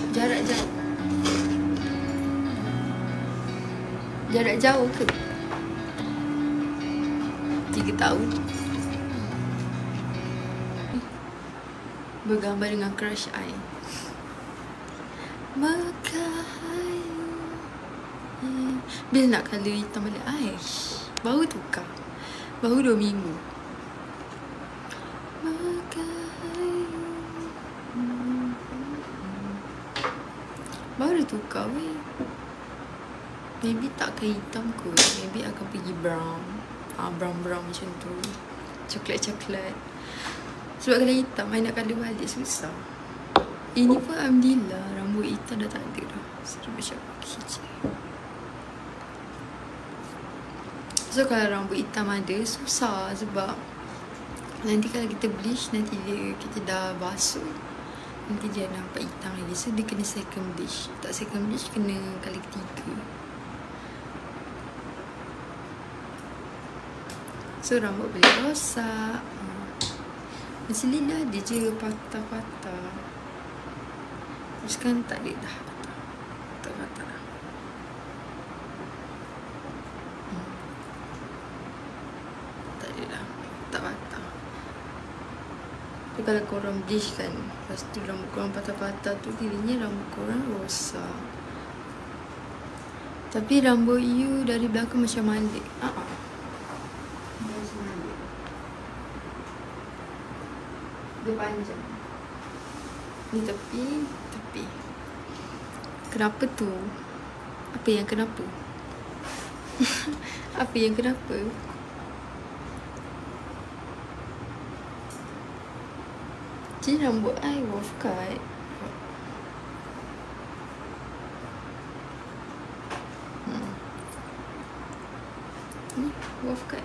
Jarak jauh. Jarak jauh ke? 3 tahun. Bergambar dengan crush I. Bila nak colour hitam balik? Aish, baru tukar. Baru 2 minggu. Baru tukar weh. Maybe takkan hitam kot. Maybe akan pergi brown. Brown macam tu. Coklat. Sebab kalau hitam I nak colour balik susah. Ini pun alhamdulillah rambut hitam dah tak ada dah. Seru macam kicik. So kalau rambut hitam ada susah sebab nanti kalau kita bleach, nanti kita dah basuh, nanti dia nampak hitam lagi. So dia kena second bleach. Tak second bleach kena kali ketiga. So rambut boleh rosak. Macam ni lah dia je patah-patah. Terus kan tak ada dah patah-patah. Tak ada dah, tak patah. Tapi kalau korang bleach kan, lepas tu rambut korang patah-patah tu, dirinya rambut korang rosak. Tapi rambut you dari belakang macam Malik. Dia panjang. Ni tepi. Kenapa tu? Apa yang kenapa? Apa yang kenapa? Jadi rambut I wolf cut. Ni wolf cut.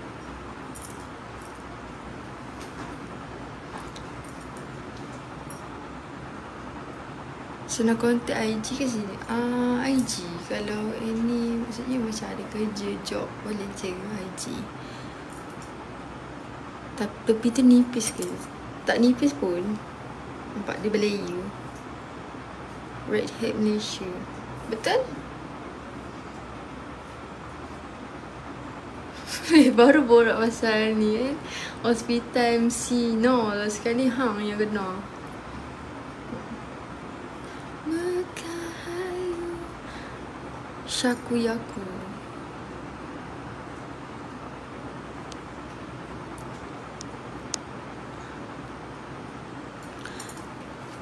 So nak kontak IG ke sini? IG. Kalau ini maksudnya macam ada kerja, job, boleh cek IG. Tapi tu nipis ke? Tak nipis pun. Nampak dia berlayer. Red Hat Malaysia. Betul? Baru borak pasal ni Hospital MC. No lah, sekali hang yang kena. Shakuyaku.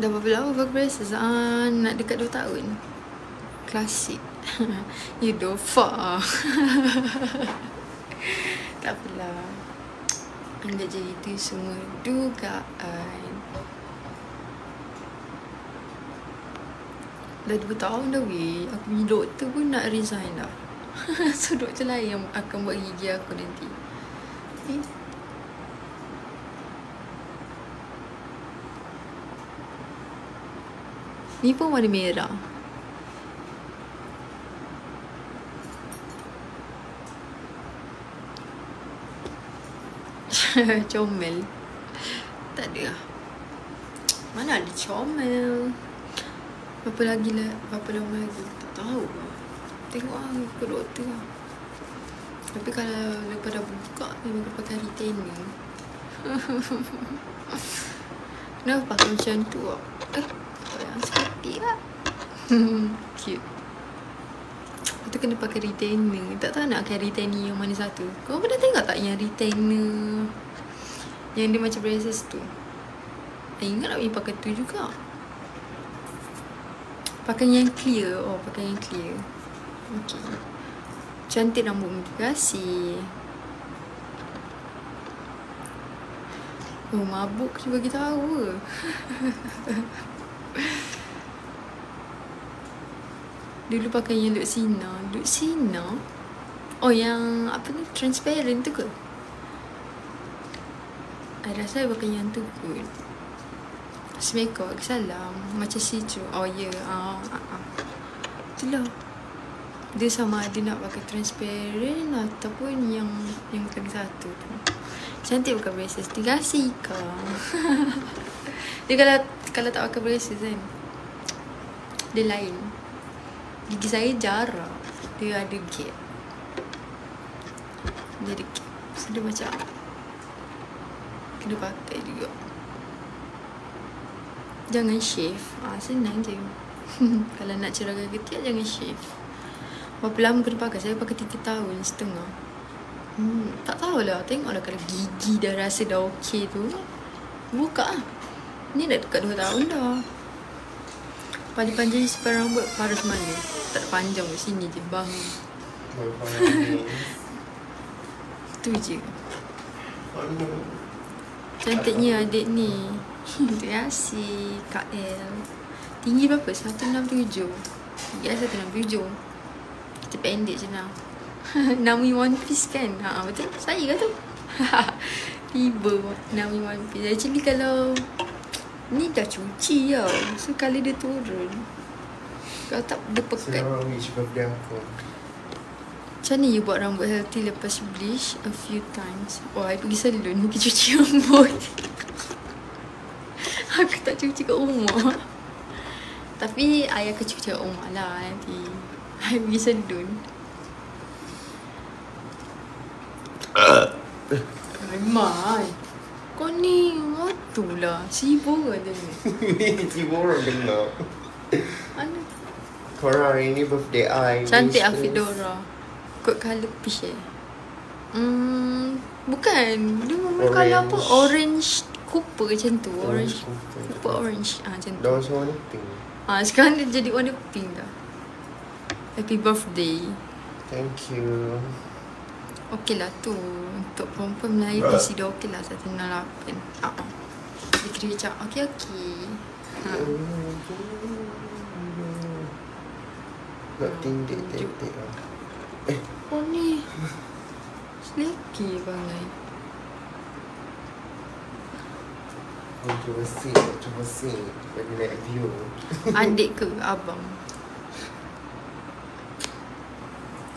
Dah berapa lama pakai braces? Nak dekat 2 tahun. Klasik. You dofa. Tak apalah. Anggap je itu semua dugaan. Dah 2 tahun dah weh. Aku punya doktor pun nak resign dah. So doktor lain yang akan buat gigi aku nanti. Ni pun warna merah. Comel. Tak ada lah. Mana ada comel. Berapa lama lagi? Tak tahu lah. Tengok lah ke doktor lah. Tapi kalau lepas dah buka, memang pakai retainer. Kenapa pakai macam tu lah? Yang seperti lah. Cute. Lepas tu kena pakai retainer. Tak tahu nak pakai retainer yang mana satu. Kau pernah tengok tak yang retainer yang dia macam braces tu? Ingat nak pergi pakai tu juga. Pakai yang clear. Oh, pakai yang clear. Okay. Cantik rambutmu. Terima kasih. Oh, mabuk je bagi tahu. Dulu pakai yang Luxina. Luxina? Oh, yang apa ni? Transparent tu ke? I rasa I pakai yang tu kot. Semekok, salam. Macam situ. Oh ya, itulah. Dia sama ada nak pakai transparent ataupun yang lagi satu tu. Cantik pakai braces. Terima kasih kau. Dia kalau tak pakai braces kan, Dia lain. Gigi saya jarak. Dia ada gap. Dia ada gap. So dia macam kena pakai juga. Jangan shave. Senang je. Kalau nak cerahkan ketiak, jangan shave. Berapa lama kena pakai? Saya pakai 3 tahun setengah. Tak tahulah. Tengoklah kalau gigi dah rasa dah okey tu, buka lah. Ni dah dekat 2 tahun dah. Paling panjang simpan rambut paras mana? Tak panjang kat sini je. Bahu. Tu je. Cantiknya adik ni. Terima kasih Kak L. Tinggi berapa? 167. Biasa 167. Kita pendek je nak. Nami One Piece kan? Betul? Saya ke tu? Tiba Nami One Piece. Actually kalau ni dah cuci tau. So kalau dia turun, kalau tak dia pekat. Selamat wish birthday aku. Macam mana you buat rambut healthy lepas bleach a few times? Oh, I pergi salon pergi cuci rambut. Aku tak cuci kat rumah. Tapi I akan cuci kat rumah lah nanti. I pergi salon. Aiman, kau ni waktu lah. Sibuk ke dia ni? Ni sibuk orang dengar. Mana? Korang hari ni birthday I. Cantik Afidora. Kot colour peach bukan. Dia memang colour apa? Orange Cooper macam tu. Orange Cooper orange. Macam tu. Dah macam warna pink. Sekarang dia jadi warna pink dah. Happy birthday. Thank you. Okey lah tu. Untuk perempuan Melayu isi dia okey lah 168. Dia kira macam okey. Nak tindik-tindik lah. Oh ni seleki bangai. Controversy bagi naik view. Adik ke abang?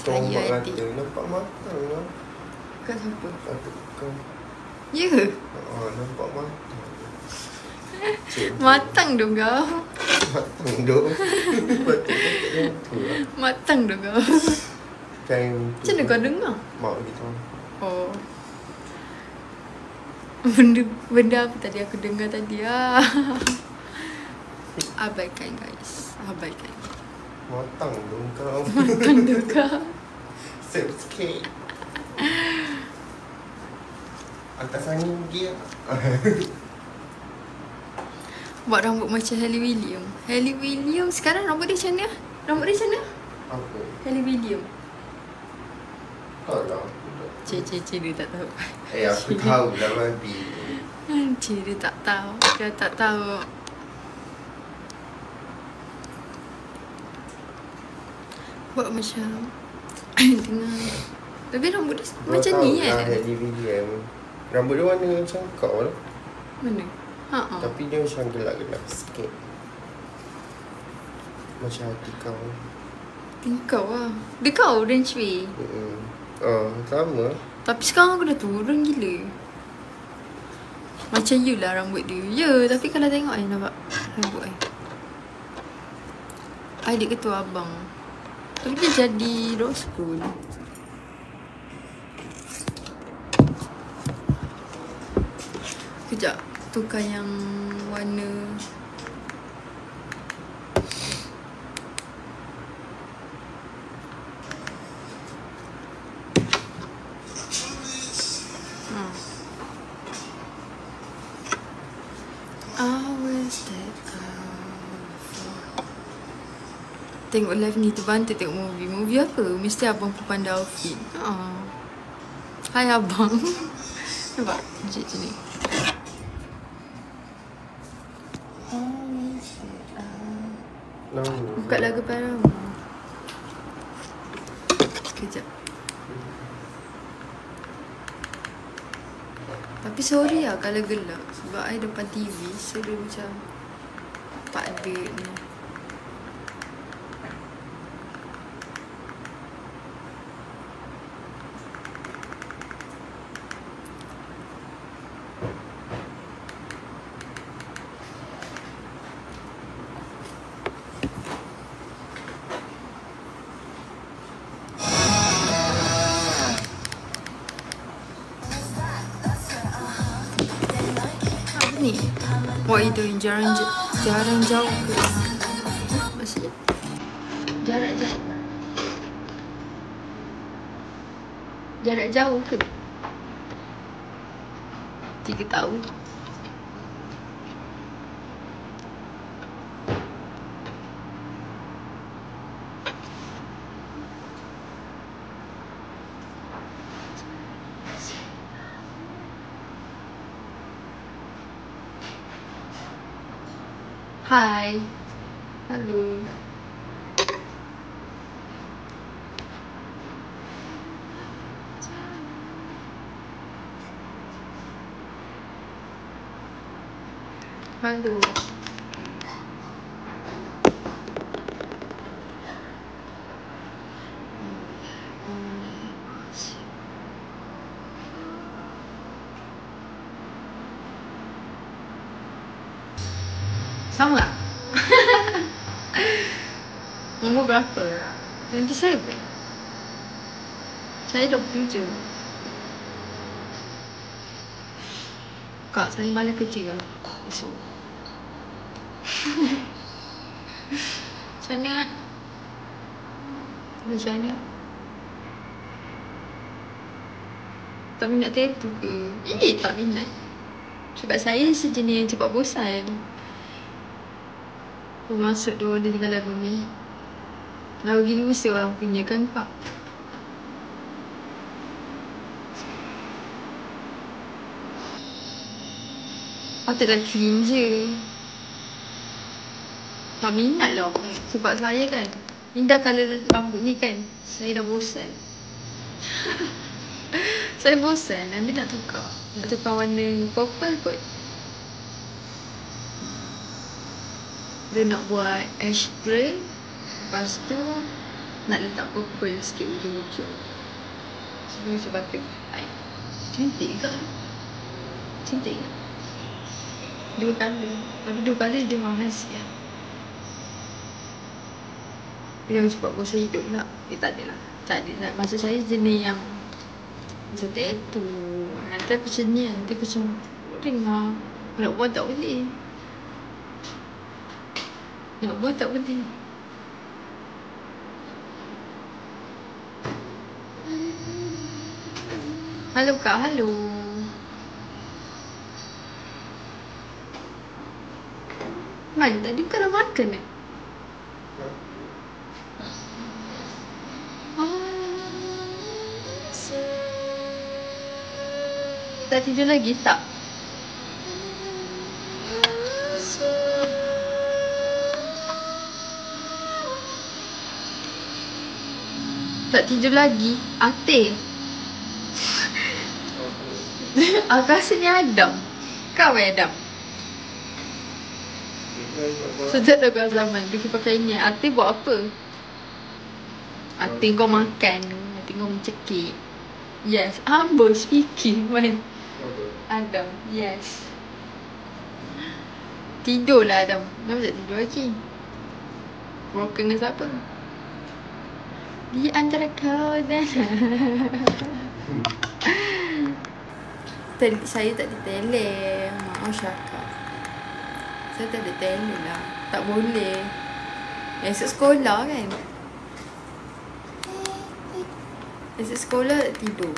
Tombak Saya adik. mata. Nampak matang lah. Kat siapa? Atuk kau. Ya. Nampak matang. Matang dong kau. Matang dong. Patut tu lah. Matang dong kau. Macam mana kau dengar? Mak gitu. Oh. Benda apa tadi aku dengar tadi Abaikan guys. Abaikan. Matang dong kau. Matang dong kau. Save sikit. Atas angin dia. Buat rambut macam Hailey William. Hailey William sekarang rambut dia macam mana? Rambut dia macam mana? Apa? Hailey William. Tak lah. Cik dia tak tahu. Aku tahu dah babi. Cik dia tak tahu. Dia tak tahu. Buat macam tengah. Tapi rambut dia macam ni kan? Hailey William. Rambut dia warna macam kau lah. Mana? Tapi dia macam gelap-gelap sikit. Macam hati kau. Kau lah. Dia kau orange way. Sama. Tapi sekarang aku dah turun gila. Macam you lah rambut dia. Ya, tapi kalau tengok nampak rambut adik ketua abang. Tapi dia jadi rose gold. Kejap. Tukar yang warna tengok live ni terbantu tengok movie. Movie apa? Mesti abang pun pandai outfit. Hai abang. Nampak? Macam ni. Buka lagu Paramore. Sekejap. Tapi sorry lah kalau gelap. Sebab I depan TV. So dia macam tak ada ni. Wah, itu yang jarang jauh ke. Maksudnya jarak jauh ke 3 tahun. Hai. Halo. Halo. Sama tak? Umur berapa? 27. Saya 27. Kak, saya malam kerja esok. Macam mana? Macam mana? Tak minat tattoo ke? Tak minat. Sebab saya sejenis yang cepat bosan. Masuk dia orang tinggal lagu ni. Lagu gini mesti orang punya kan, Kak? Patutlah clean je. Tak minat lah. Sebab saya kan, indah colour rambut ni kan. Saya dah bosan. Saya bosan. Nanti nak tukar. Nak tukar warna purple kot. Dia nak buat ash grey. Lepas tu nak letak purple sikit ujung-ujung. Sebelum saya pakai highlight. Cantik ke? Cantik ke? 2 colour. Tapi 2 colour dia mahal sikit. Yang cepat bosan hidup pula. Tak ada lah. Tak ada lah. Maksud saya jenis yang macam tattoo. Nanti aku macam ni. Nanti aku macam boring lah. Nak buat tak boleh. Nak buat tak boleh. Halo Kak, halo. Mana tadi kau dah makan eh? Tak tidur lagi tak? Tak tidur lagi? Atik. Aku rasa ni Adam. Kau Adam. Sudah tak kau zaman. Dia pakai ni. Atik buat apa? Atik kau makan. Atik kau mencekik. Yes. Humble speaking man. Adam. Yes. Tidurlah Adam. Kenapa tak tidur lagi? Broken dengan siapa? Di antara kau dan saya tak ada talent. Maaf Syakak. Saya tak ada talent lah. Tak boleh. Esok sekolah kan. Esok sekolah tak tidur.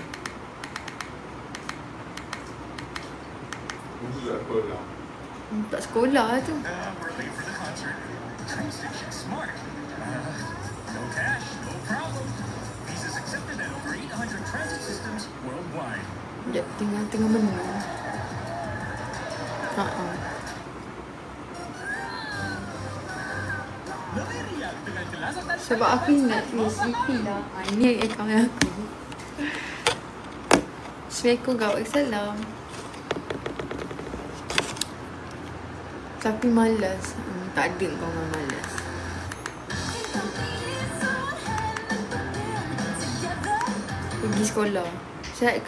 Tak sekolah tu. Sekejap, tengah menu. Sebab aku ingat CP lah. Ini akaun aku. Assalamualaikum kak, waalaikumsalam. Tapi malas. Tak ada kau memang malas. Pergi sekolah. Saya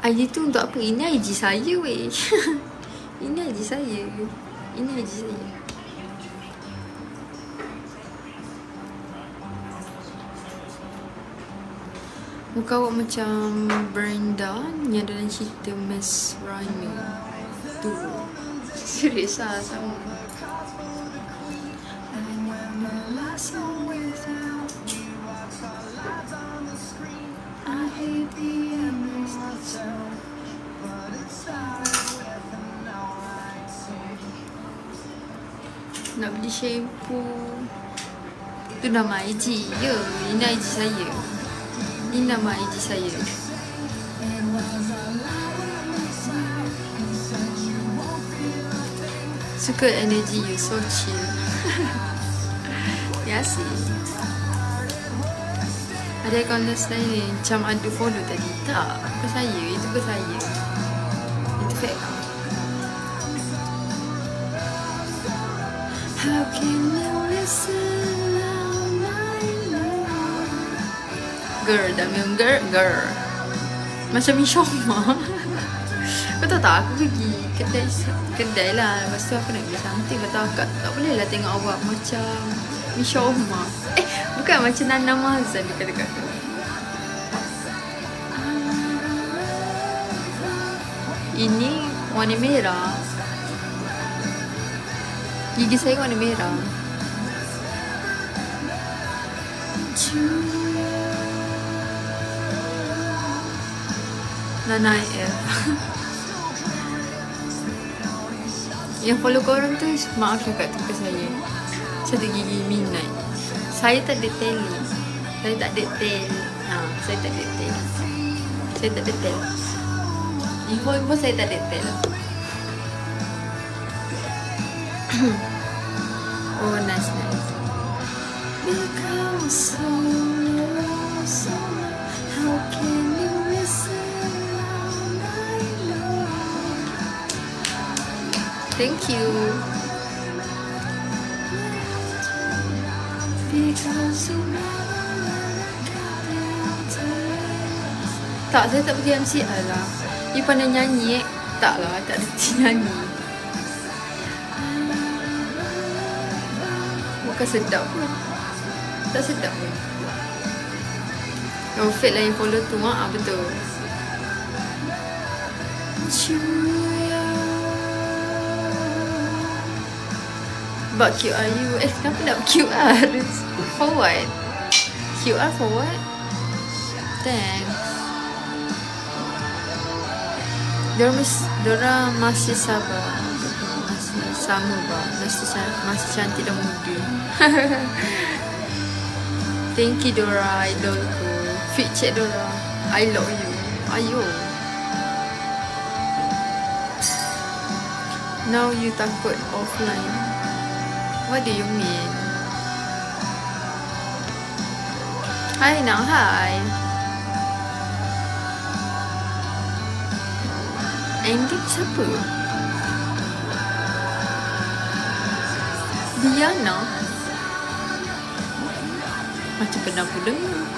IG tu untuk apa? Ini IG saya weh. Ini IG saya. Ini IG saya. Muka awak macam Brenda yang dalam cerita Miss Rani tu. Serius lah, sama. Nak beli shampoo. Tu nama IG. Ya, ini IG saya. Ini nama IG saya. Suka energy you, so chill. Ya sih. Ada akaun lain ni macam ada follow tadi. Tak, bukan saya. Itu bukan saya. Itu fake account. How can you listen now, my love? Girl, Damian girl. Macam Mishoma. Kau tahu tak, aku pergi kedai lah. Lepas tu aku nak beli something. Kata akak, tak boleh lah tengok awak macam Mishoma. Bukan macam Nana Mazan dia kata kat aku. Ini warna merah. Gigi saya warna merah. Nana F. Yang follow korang tu, maaf cakap tu ke saya. Saya ada gigi midnight. Saya tak ada tail. Saya tak ada tail. Saya tak ada tail. Saya tak ada tail. Info saya tak ada tail. Oh, nice. Because so how can you listen my love? Thank you. Tak, saya tak pergi MCR lah. You pandai nyanyi Tak lah, tak ada nyanyi. Bukan sedap pun. Tak sedap pun. Oh, fake lah yang follow tu. Betul. But QR you. Kenapa nak QR? For what? QR for what? Thanks. Diorang masih sabar. Masih sama bah. Masih cantik dan muda. Thank you Dora, idolku. Fit check Dora. I love you. Ayo. Now you takut offline. What do you mean? Hi Nang, hi. Andy siapa? Diana? Macam pernah aku dengar.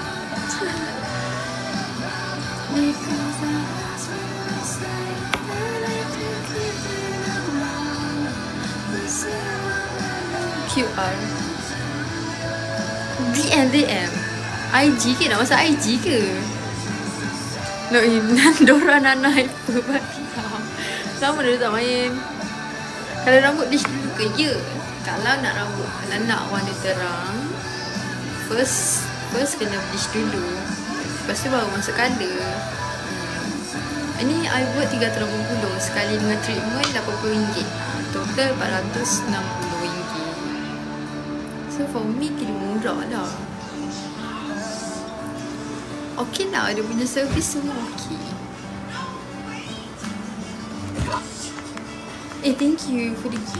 QR DM IG ke? Nak masuk IG ke? Dora Nana Hyper Batiam. Lama dia tak main. Kalau rambut bleach dulu ke? Ya. Kalau nak rambut, kalau nak warna terang, First kena bleach dulu. Lepas tu baru masuk colour. Ini I buat 380. Sekali dengan treatment RM80. Total RM460. So for me kira murah lah. Okay lah, dia punya servis semua okay. Thank you for the gift.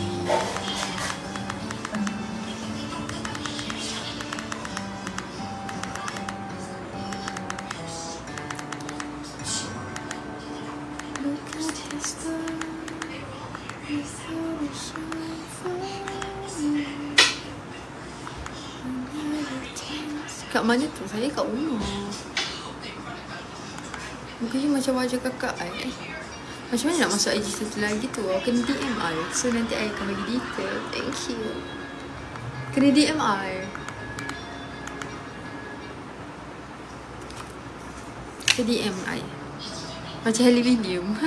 Kat mana tu? Saya kat rumah. Muka you macam wajah kakak I. Macam mana nak masuk IG satu lagi tu? Kena DM I. So nanti I akan bagi detail. Thank you. Kena DM I. Kena DM I. Macam Halle William.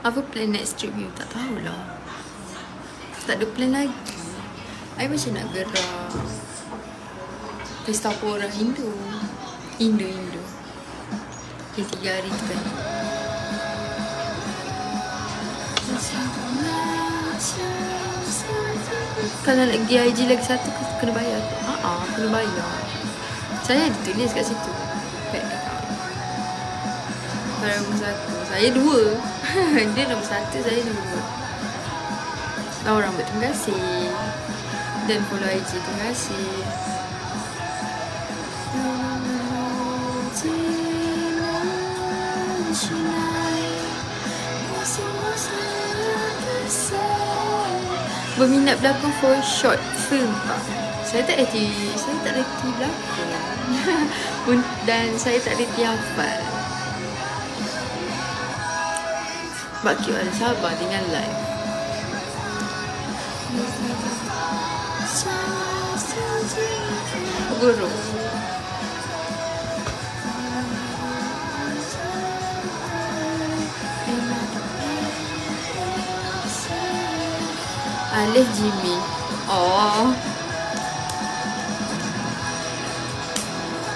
Apa plan next trip you? Tak tahulah. Tak ada plan lagi. I macam nak gerak pesta pora Indo. Yang 3 hari tu kan. Kalau nak pergi IG lagi satu kena bayar. Kena bayar. Saya ada tulis kat situ. Bank account. Kalau nombor 1 saya 2. Dia nombor 1, saya nombor 2. Orang buat terima kasih. Dan follow IG, terima kasih. Berminat berlakon for short film tak? Saya tak reti berlakon. Dan saya tak reti hafal. Bak Q ada sabar dengan live. Guru Alif Jimmy. Oh,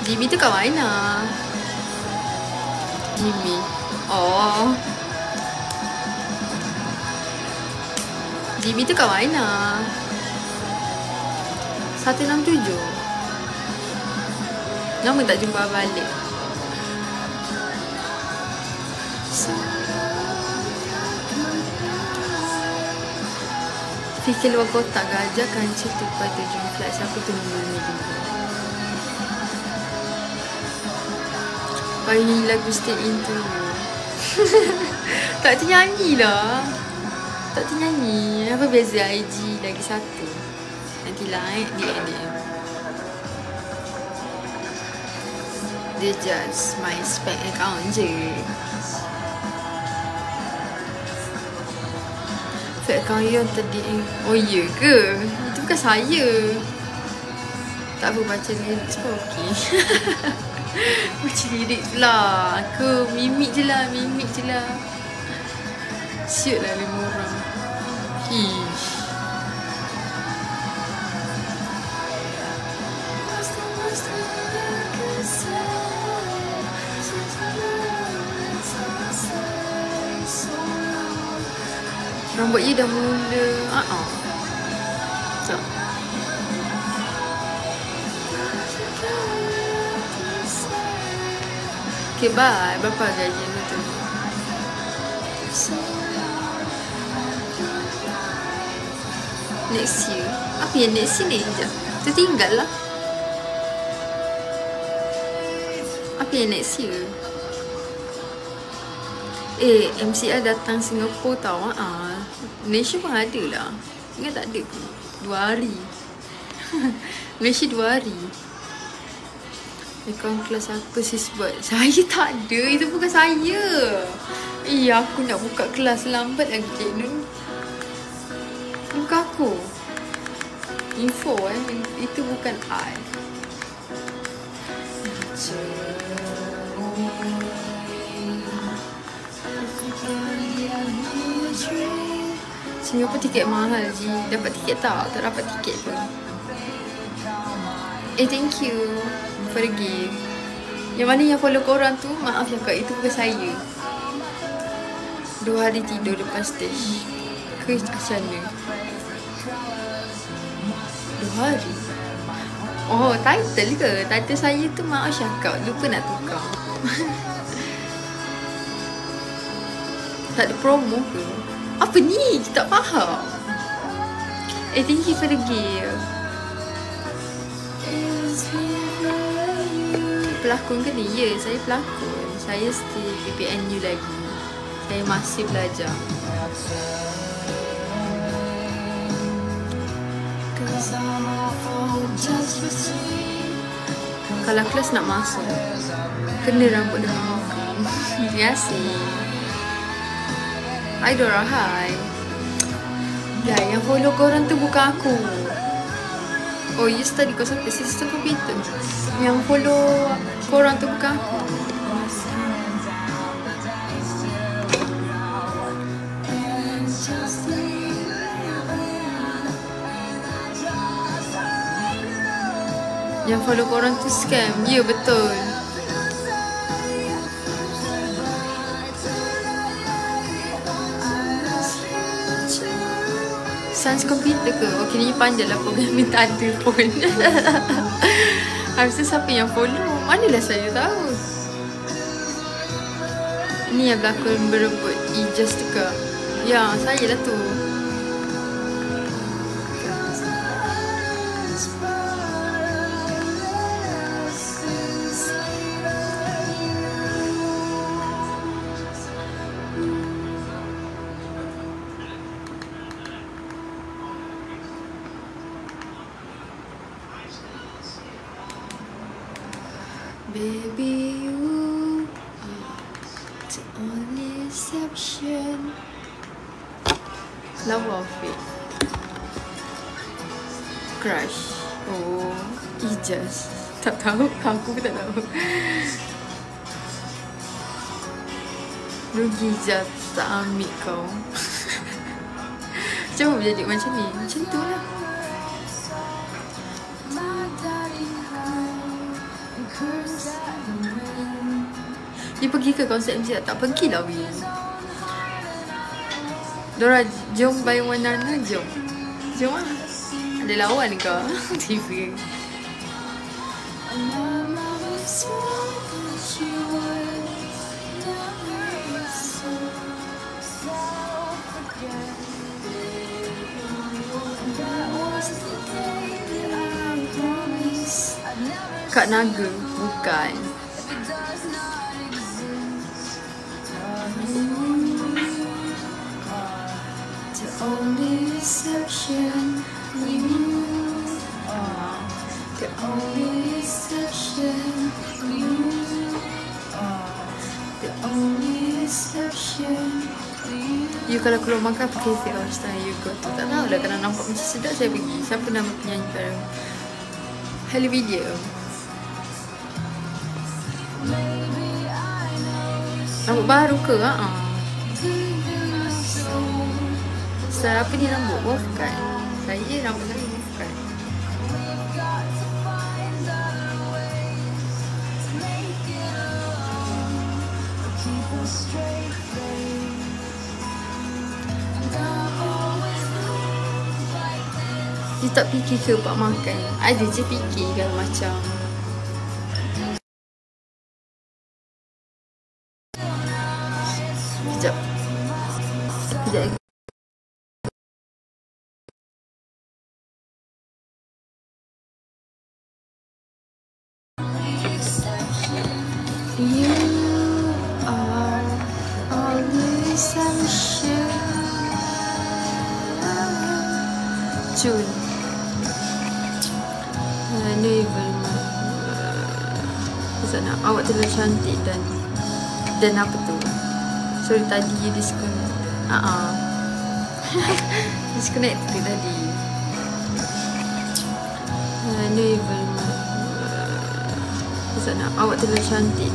Jimmy tu kat mana? Jimmy. Oh, Jimmy tu kat mana? 167. Lama tak jumpa balik. Fikir luar kotak gajah kancil tupai tujuan flat. Siapa tu nombor ni dulu? Pagi lagu stay into you. Tak ternyanyi lah. Tak ternyanyi. Apa beza IG lagi satu? Nanti like DM. Dia just my spam account je. Fake account you tadi. Oh iya ke? Itu bukan saya. Tak apa, baca lirik pun okey. Baca lirik pula. Aku mimik je lah. Siut lah 5 orang. Hish. Rambut you dah mula. So. Okay, bye. Berapa gaji tu? Next year. Apa yang next year ni je? Tertinggal lah. Apa yang next year? MCL datang Singapura tau. Malaysia pun ada lah. Ingat tak ada ke? 2 hari. Malaysia 2 hari. Akaun kelas apa sis buat? Saya tak ada. Itu bukan saya. Aku nak buka kelas lambat lagi Cik Nun. Bukan aku. Info itu bukan I. Singapura tiket mahal je. Dapat tiket tak? Tak dapat tiket pun. Thank you for the gift. Yang mana yang follow korang tu, maaf ya kak, itu bukan saya. 2 hari tidur lepas stage. Ke macam mana? 2 hari? Oh, title ke? Title saya tu maaf Syakak. Lupa nak tukar. Tak ada promo ke? Apa ni? Tak faham. Thank you for the gift. Pelakon ke ni? Ya, saya pelakon. Saya still PPNU lagi. Saya masih belajar. Kalau kelas nak masuk, kena rambut dengan muka. Terima kasih. Hai Dora, hai. Ya, yang follow korang tu bukan aku. Oh, you study kau sampai sistem komputer. Yang follow korang tu bukan aku. Yang follow korang tu scam. Ya, betul. Sains komputer ke? Okey, ni pandai lah programming, tak ada pun. Habis tu siapa yang follow? Manalah saya tahu. Ni yang berlakon berebut Ijaz tu ke? Ya, saya lah tu. Baby, you are the only exception. Lawa Fit. Crush. Oh, Ijaz. Tak tahu, aku pun tak tahu. Rugi Ijaz tak ambil kau. Coba jadi macam ni. Macam tu lah. Dia pergi ke konsert MC tak? Pergi lah Win. Dora, jom buy one nana, jom. Jom lah. Ada lawan ke? TV. Kak Naga, bukan. The only exception, you are. The only exception, you are. The only exception. You kalau keluar makan pakai Cafe All Star, you go tu. Tak tahu lah, kalau nampak macam sedap saya pergi. Siapa nama penyanyi pada Hello Video? Rambut baru ke? Style apa ni rambut? Wolfcut. Saya rambut saya Wolfcut. Dia tak fikir ke buat makan? Ada je fikir kalau macam Sekejap. You are always sunshine. June. Never. Sana awak terlalu cantik dan apa tu? Sorry tadi disconnect. Disconnect tu tadi. Never. Sana awak terlalu cantik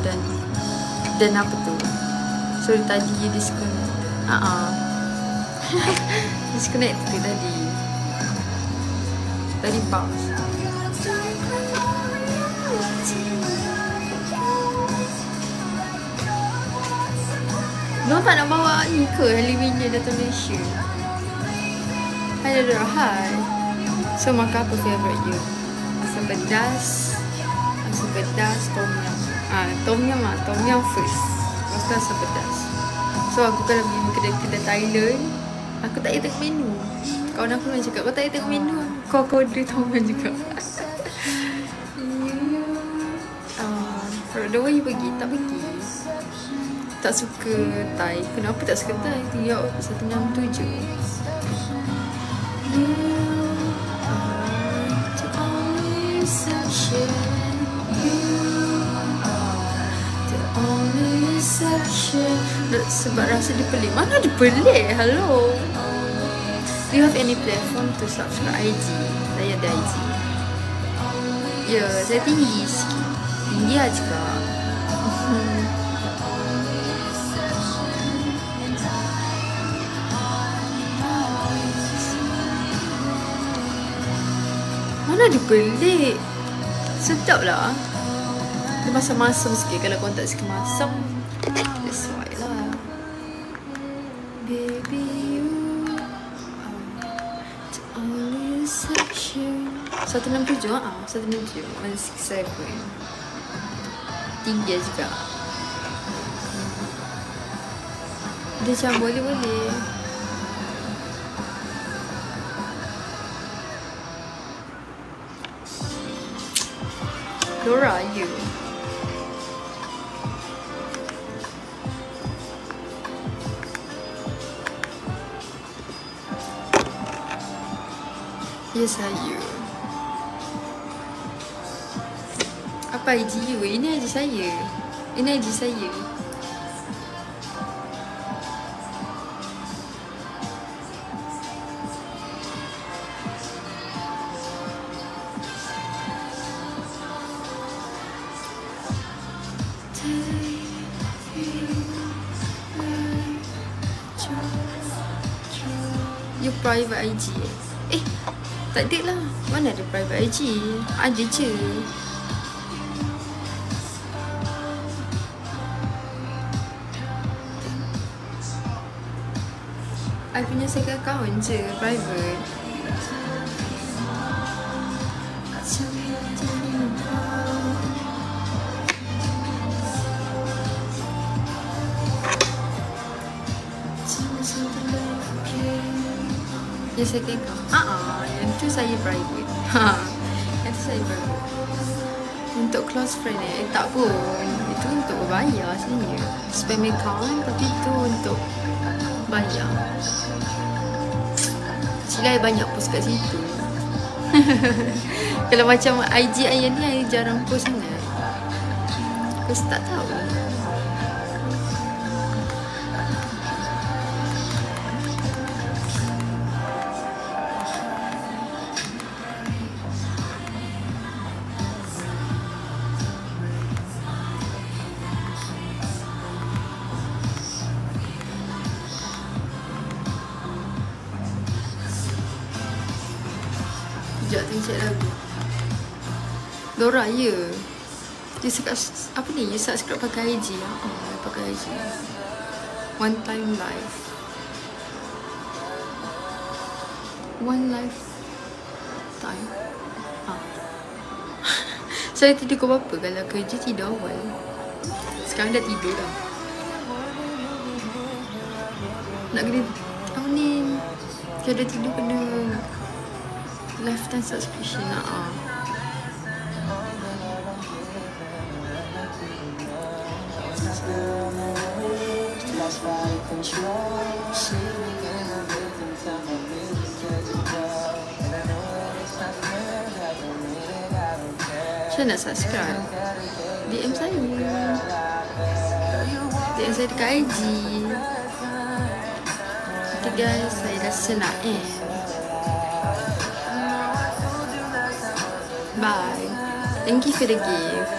dan apa tu? Sorry tadi disconnect. Disconnect tu tadi. Tadi pause. Diorang tak nak bawa ni ke Halloween datang Malaysia? Hai Dora, hai. So makan apa favourite you? Asam pedas, tom yum. Tom yum lah, tom yum first. Lepas tu asam pedas. So aku kalau pergi kedai Thailand, aku tak payah tengok menu. Kawan aku memang cakap, kau tak payah tengok menu. Kau order tom yum juga. The way you pergi, tak pergi. Tak suka Thai. Kenapa tak suka Thai? Dia 167. You are the only sunshine. You are the only section. Sebab rasa dia pelik. Mana ada pelik? Hello. Do you have any platform to subscribe IG? Saya ada IG. Ya, saya tinggi sikit. Tinggi lah cakap. Mana ada pelik. Sedap lah. Dia masam-masam sikit. Kalau korang tak suka masam, that's why lah. Baby you only section 167 167 167. Tinggi juga. Dia macam boleh-boleh. Dora, you. Yes, saya. Apa IG you? Ini IG saya. Ini IG saya. You private IG. Tak ada lah. Mana ada private IG? Ada je. I punya second account je, private. Yang second account. Yang tu saya private. Yang tu saya private. Untuk close friend tak pun. Itu untuk bayar sebenarnya. Spam account tapi itu untuk bayar. Silai banyak post kat situ. Kalau macam IG ayah ni, ayah jarang post sangat. Post tak tahu. Sekejap tengok cek lagu. Dora, ya. Dia cakap, apa ni? You subscribe pakai IG. Pakai IG. One time live. One life time. Saya tidur pukul berapa? Kalau kerja tidur awal. Sekarang dah tidur dah. Nak kena apa ni? Kalau dah tidur kena lifetime subscription lah. Saya nak subscribe. DM saya. DM saya dekat IG. Okay guys, saya rasa nak end. Bye. Thank you for the gift.